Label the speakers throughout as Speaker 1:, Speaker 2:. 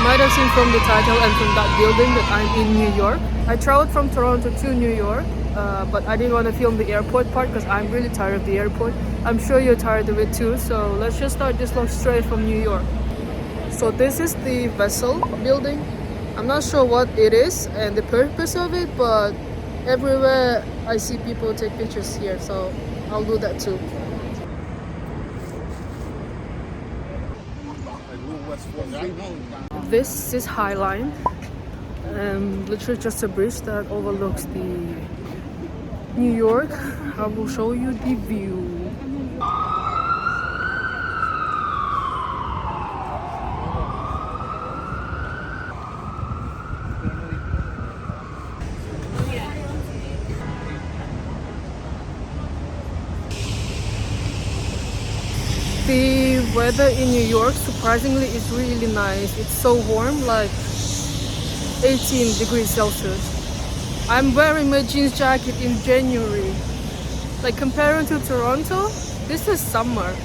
Speaker 1: might have seen from the title and from that building that I'm in New York. I traveled from Toronto to New York, but I didn't want to film the airport part because I'm really tired of the airport. I'm sure you're tired of it too, so let's just start this vlog straight from New York. So this is the vessel building. I'm not sure what it is and the purpose of it, but everywhere I see people take pictures here, so I'll do that too. This is Highline, literally just a bridge that overlooks the New York. I will show you the view. The weather in New York surprisingly is really nice. It's so warm, like 18 degrees Celsius. I'm wearing my jeans jacket in January. Like comparing to Toronto, this is summer.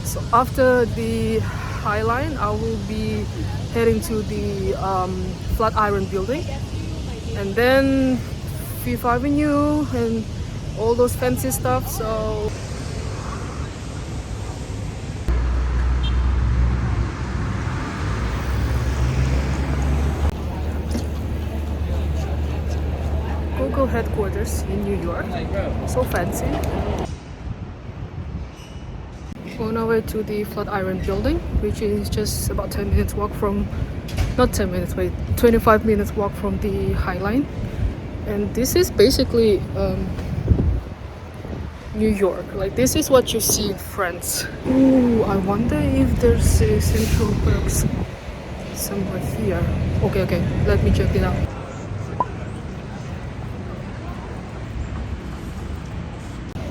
Speaker 1: So after the Highline, I will be heading to the Flatiron building, and then Fifth Avenue and all those fancy stuff. So Google headquarters in New York, so fancy. On our way to the Flatiron building, which is just about 10 minutes walk from, not 10 minutes, wait, 25 minutes walk from the Highline. And this is basically New York. Like this is what you see in France. Ooh, I wonder if there's a Central Perks somewhere here. Okay, let me check it out.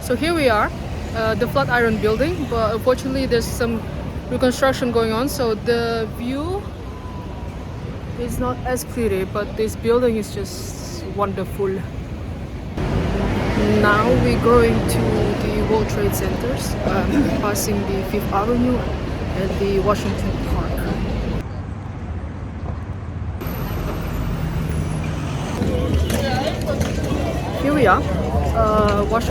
Speaker 1: So here we are, the Flatiron building, but unfortunately there's some reconstruction going on, so the view is not as pretty, but this building is just wonderful. Now we're going to the World Trade Centers, passing the Fifth Avenue and the Washington Park. Here we are. What is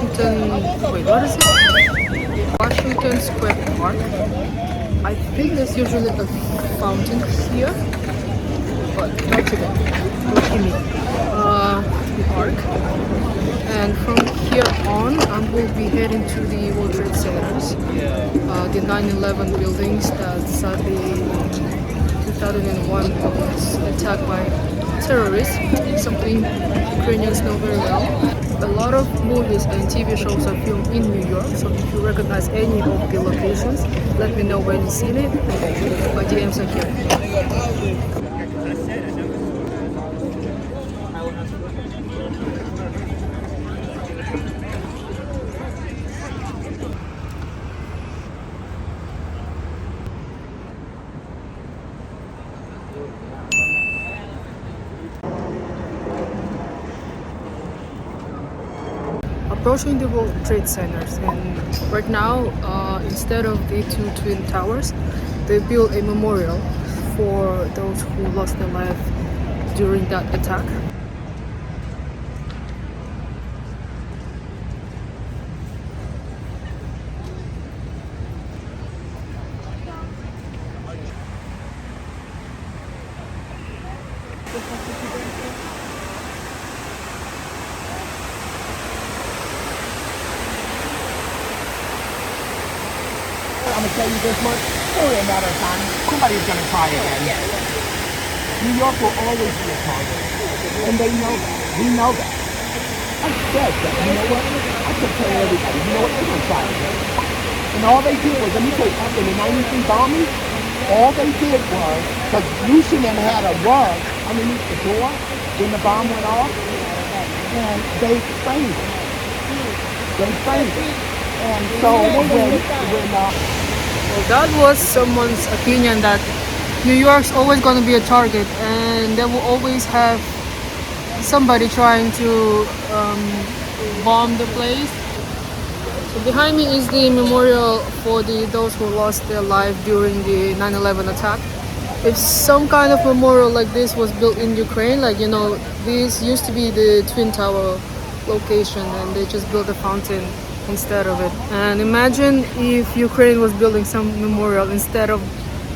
Speaker 1: it? Washington Square Park. I think there's usually a fountain here, but not today. The park. And from here on, I will be heading to the World Trade Centers, the 9/11 buildings that sadly 2001 was attacked by terrorists, something Ukrainians know very well. A lot of movies and TV shows are filmed in New York, so if you recognize any of the locations, let me know when you've seen it. My DMs are here. Approaching the World Trade Centers, and right now instead of the two twin towers, they built a memorial for those who lost their life during that attack.
Speaker 2: I'm gonna tell you this much, it's only a matter of time. Somebody's gonna try again. New York will always be a target. And they know that. We know that. I said that. You know what? I kept telling everybody, you know what? They're gonna try again. And all they did was, let me tell you, after the 93 bombing, all they did was, because Lucian had a rug underneath the door when the bomb went off, and they framed it. They framed it. And so
Speaker 1: well, that was someone's opinion that New York's always going to be a target, and they will always have somebody trying to bomb the place. So behind me is the memorial for those who lost their life during the 9/11 attack. If some kind of memorial like this was built in Ukraine, like you know, this used to be the Twin Tower location, and they just built a fountain instead of it. And imagine if Ukraine was building some memorial instead of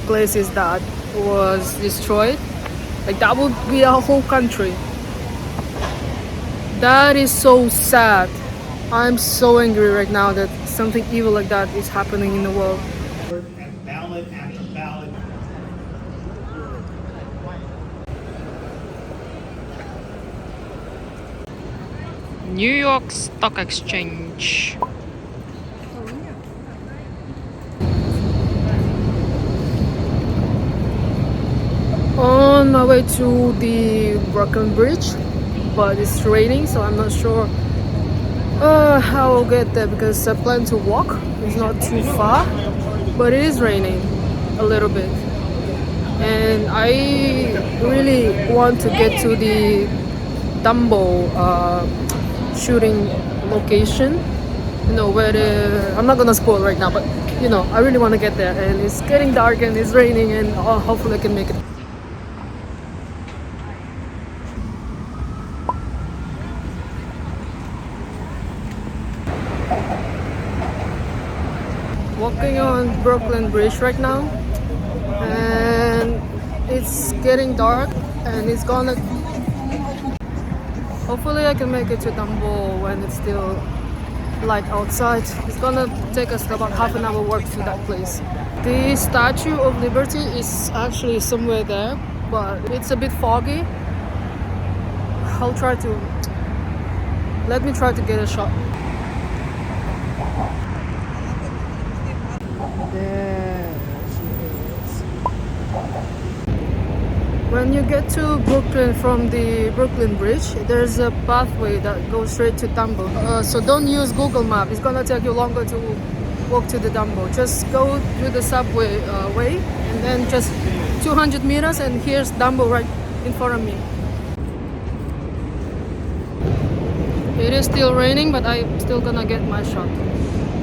Speaker 1: places that was destroyed. Like that would be a whole country. That is so sad. I'm so angry right now that something evil like that is happening in the world.
Speaker 2: And ballot after ballot.
Speaker 1: New York Stock Exchange. On my way to the Brooklyn Bridge, but it's raining, so I'm not sure how I'll get there because I plan to walk. It's not too far, but it is raining a little bit. And I really want to get to the Dumbo shooting location. You know, where I'm not gonna spoil right now, but you know, I really want to get there. And it's getting dark and it's raining, and hopefully I can make it. Walking on Brooklyn Bridge right now, and it's getting dark, and it's gonna. Hopefully, I can make it to Dumbo when it's still light outside. It's gonna take us about half an hour walk to that place. The Statue of Liberty is actually somewhere there, but it's a bit foggy. I'll try to. Let me try to get a shot. There she is. When you get to Brooklyn from the Brooklyn Bridge, there's a pathway that goes straight to Dumbo. So don't use Google Map. It's gonna take you longer to walk to the Dumbo. Just go to the subway way, and then just 200 meters, and here's Dumbo right in front of me. It is still raining, but I'm still gonna get my shot.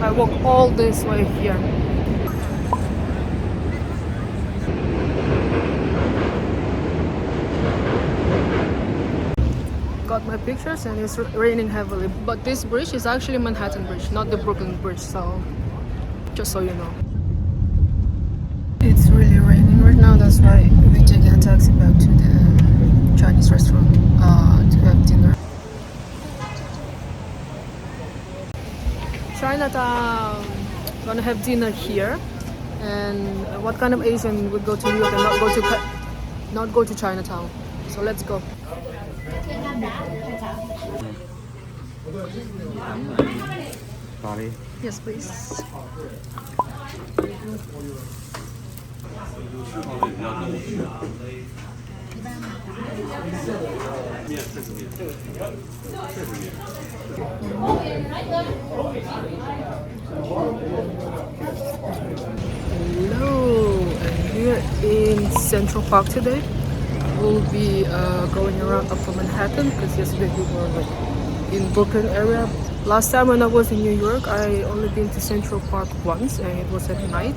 Speaker 1: I walk all this way here. Got my pictures, and it's raining heavily. But this bridge is actually Manhattan Bridge, not the Brooklyn Bridge, so just so you know. It's really raining right now, that's why we're taking a taxi back to the Chinese restaurant to have dinner. Chinatown. Gonna have dinner here. And what kind of Asian would go to New York and not go to Chinatown? So let's go.
Speaker 2: Sorry.
Speaker 1: Yes, please. Hello, and we're in Central Park today. We'll be going around up to Manhattan because yesterday we were like in Brooklyn area. Last time when I was in New York, I only been to Central Park once, and it was at night,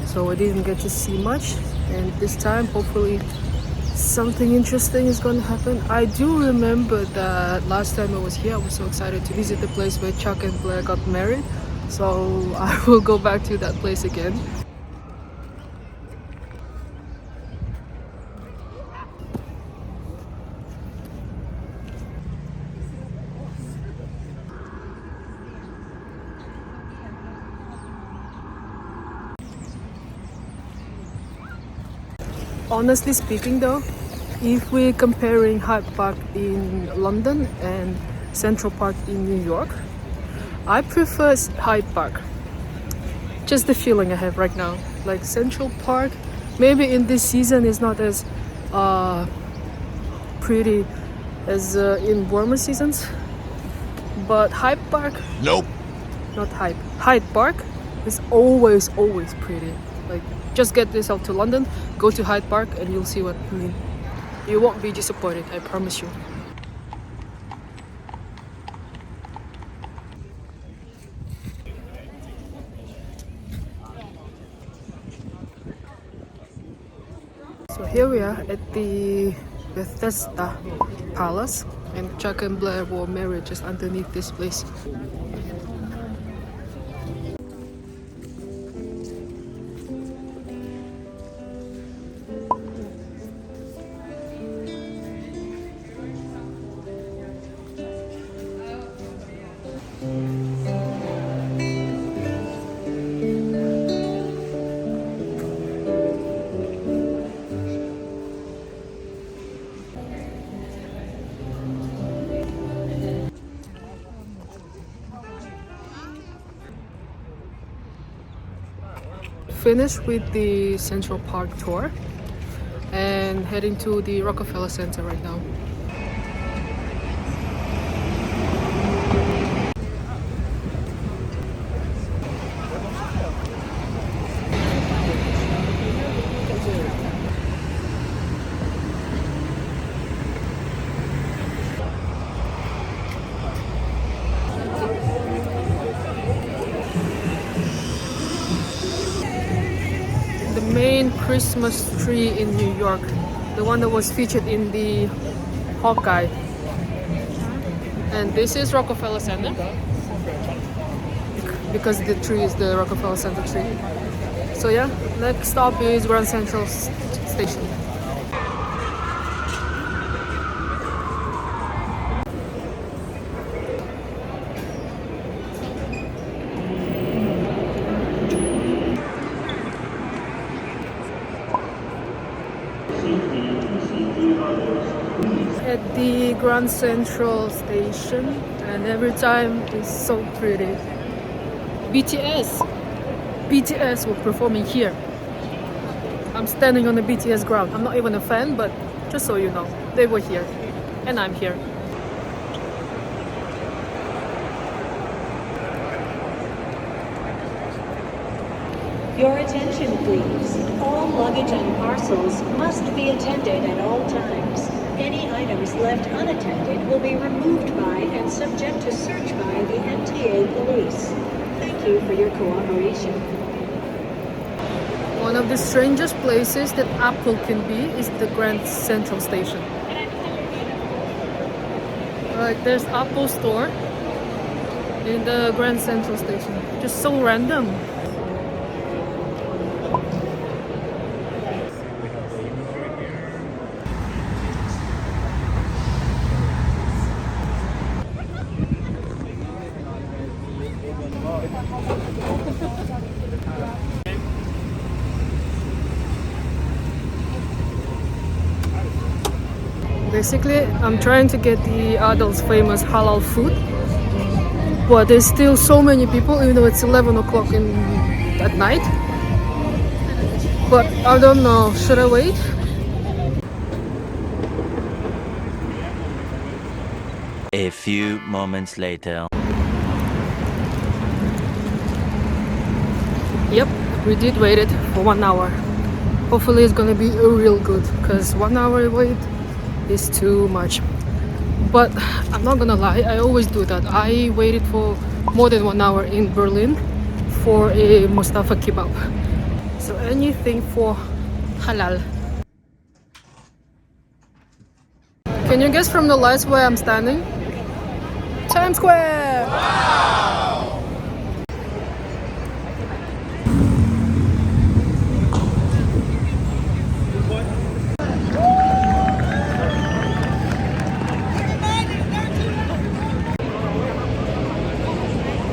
Speaker 1: so I didn't get to see much. And this time, hopefully, something interesting is going to happen. I do remember that last time I was here, I was so excited to visit the place where Chuck and Blair got married. So I will go back to that place again. Honestly speaking though, if we're comparing Hyde Park in London and Central Park in New York, I prefer Hyde Park. Just the feeling I have right now. Like Central Park, maybe in this season is not as pretty as in warmer seasons. But Hyde Park,
Speaker 2: Nope.
Speaker 1: not Hyde. Hyde Park is always pretty. Like just get yourself to London, go to Hyde Park, and you'll see what I mean. You won't be disappointed, I promise you. So here we are at the Bethesda Palace, and Chuck and Blair were married just underneath this place. Finished with the Central Park tour and heading to the Rockefeller Center right now. The main Christmas tree in New York, the one that was featured in the Hawkeye. And this is Rockefeller Center, because the tree is the Rockefeller Center tree. So yeah, next stop is Grand Central Station. At the Grand Central Station, and every time it's so pretty. BTS were performing here. I'm standing on the BTS ground. I'm not even a fan, but just so you know, they were here, and I'm here.
Speaker 3: Your attention, please. All luggage and parcels must be attended at all times. Any items left unattended will be removed by and subject to search by the MTA police. Thank you for your cooperation.
Speaker 1: One of the strangest places that Apple can be is the Grand Central Station. Like, there's Apple store in the Grand Central Station. Just so random. Basically, I'm trying to get the Adel's famous halal food, but there's still so many people, even though it's 11 o'clock at night. But I don't know, should I wait?
Speaker 4: A few moments later.
Speaker 1: Yep, we did wait it for 1 hour. Hopefully it's gonna be real good, because 1 hour wait is too much. But I'm not gonna lie, I always do that. I waited for more than 1 hour in Berlin for a Mustafa kebab. So anything for halal. Can you guess from the lights where I'm standing? Times Square!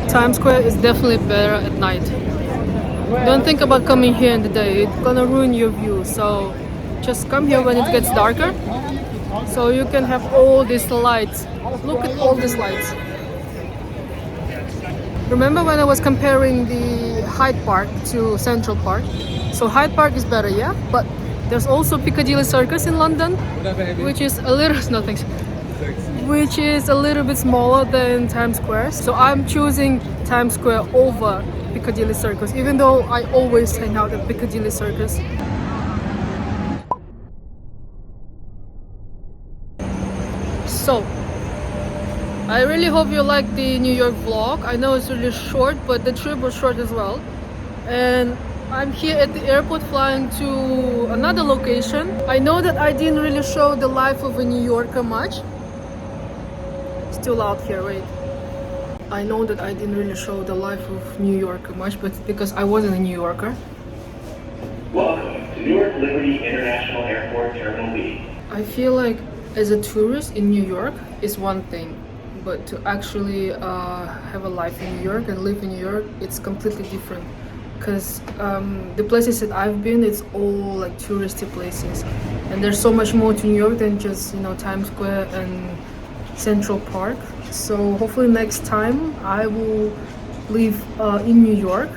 Speaker 1: Times Square is definitely better at night. Don't think about coming here in the day, it's gonna ruin your view. So just come here when it gets darker, so you can have all these lights. Look at all these lights. Remember when I was comparing the Hyde Park to Central Park? So Hyde Park is better, yeah, but there's also Piccadilly Circus in London, which is a little which is a little bit smaller than Times Square. So I'm choosing Times Square over Piccadilly Circus, even though I always hang out at Piccadilly Circus. So, I really hope you like the New York vlog. I know it's really short, but the trip was short as well. And I'm here at the airport flying to another location. I know that I didn't really show the life of a New Yorker much. Still out here, wait. I know that I didn't really show the life of New Yorker much, but because I wasn't a New Yorker.
Speaker 5: Welcome to Newark Liberty International Airport Terminal B.
Speaker 1: I feel like as a tourist in New York is one thing, but to actually have a life in New York and live in New York, it's completely different. Because the places that I've been, it's all like touristy places, and there's so much more to New York than just, you know, Times Square and Central Park. So hopefully next time I will live in New York,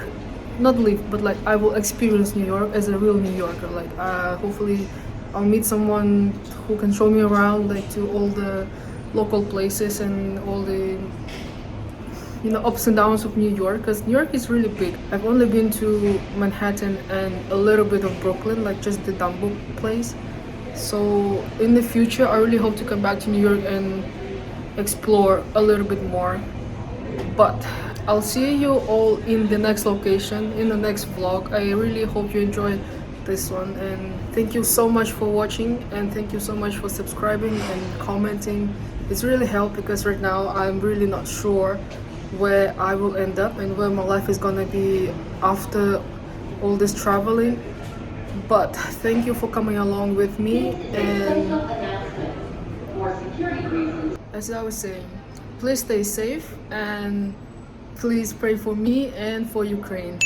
Speaker 1: not live, but like I will experience New York as a real New Yorker. Like hopefully I'll meet someone who can show me around, like to all the local places and all the, you know, ups and downs of New York, because New York is really big. I've only been to Manhattan and a little bit of Brooklyn, like just the Dumbo place. So in the future, I really hope to come back to New York and explore a little bit more. But I'll see you all in the next location, in the next vlog. I really hope you enjoyed this one, and thank you so much for watching, and thank you so much for subscribing and commenting. It's really helped, because right now I'm really not sure where I will end up and where my life is gonna be after all this traveling. But thank you for coming along with me, and as I was saying, please stay safe and please pray for me and for Ukraine.